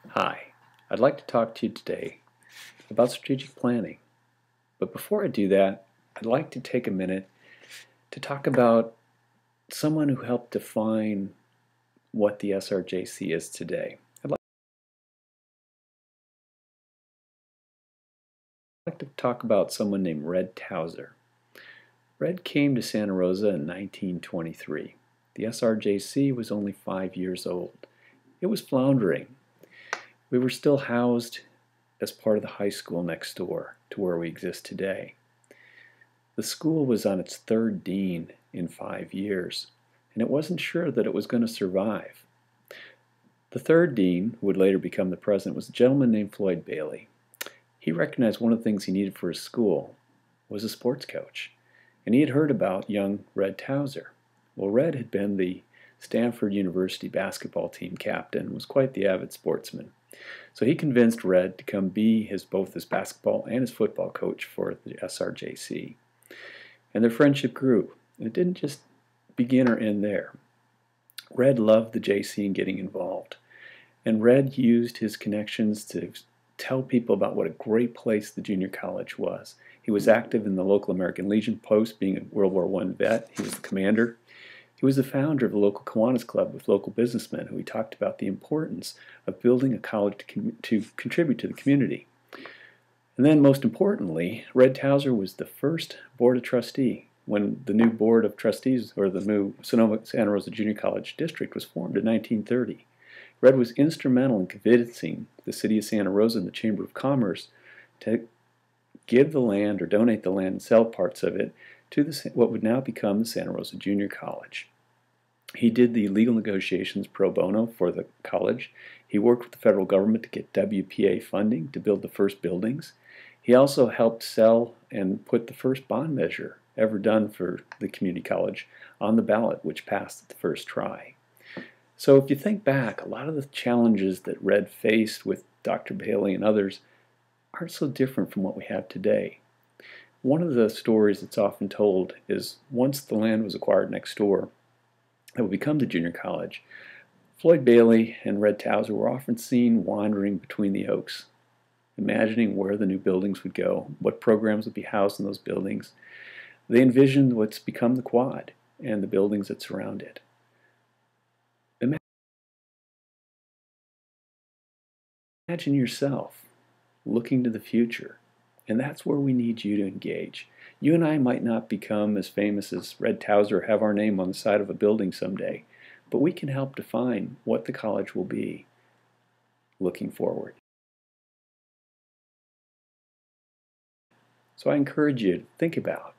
Hi, I'd like to talk to you today about strategic planning. But before I do that, I'd like to take a minute to talk about someone who helped define what the SRJC is today. I'd like to talk about someone named Red Tauzer. Red came to Santa Rosa in 1923. The SRJC was only 5 years old. It was floundering. We were still housed as part of the high school next door to where we exist today. The school was on its third dean in 5 years, and it wasn't sure that it was going to survive. The third dean, who would later become the president, was a gentleman named Floyd Bailey. He recognized one of the things he needed for his school was a sports coach, and he had heard about young Red Tauzer. Well, Red had been the Stanford University basketball team captain and was quite the avid sportsman. So he convinced Red to come be both his basketball and his football coach for the SRJC. And their friendship grew. And it didn't just begin or end there. Red loved the JC and getting involved. And Red used his connections to tell people about what a great place the junior college was. He was active in the local American Legion post, being a World War I vet. He was the commander. He was the founder of the local Kiwanis Club with local businessmen who he talked about the importance of building a college to contribute to the community. And then, most importantly, Red Tauzer was the first board of trustee when the new board of trustees, or the new Santa Rosa Junior College District, was formed in 1930. Red was instrumental in convincing the city of Santa Rosa and the Chamber of Commerce to give the land or donate the land and sell parts of it to what would now become the Santa Rosa Junior College. He did the legal negotiations pro bono for the college. He worked with the federal government to get WPA funding to build the first buildings. He also helped sell and put the first bond measure ever done for the community college on the ballot, which passed at the first try. So if you think back, a lot of the challenges that Red faced with Dr. Bailey and others aren't so different from what we have today. One of the stories that's often told is once the land was acquired next door, that would become the junior college, Floyd Bailey and Red Tauzer were often seen wandering between the oaks, imagining where the new buildings would go, what programs would be housed in those buildings. They envisioned what's become the quad and the buildings that surround it. Imagine yourself looking to the future, and that's where we need you to engage. You and I might not become as famous as Red Tauzer or have our name on the side of a building someday, but we can help define what the college will be looking forward. So I encourage you to think about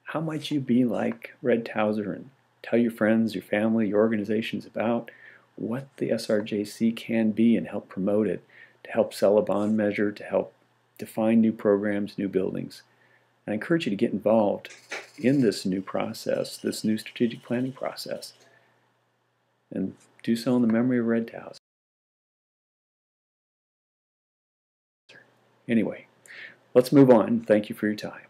how might you be like Red Tauzer and tell your friends, your family, your organizations about what the SRJC can be and help promote it, to help sell a bond measure, to help define new programs, new buildings. I encourage you to get involved in this new process, this new strategic planning process, and do so in the memory of Red Tauzer. Anyway, let's move on. Thank you for your time.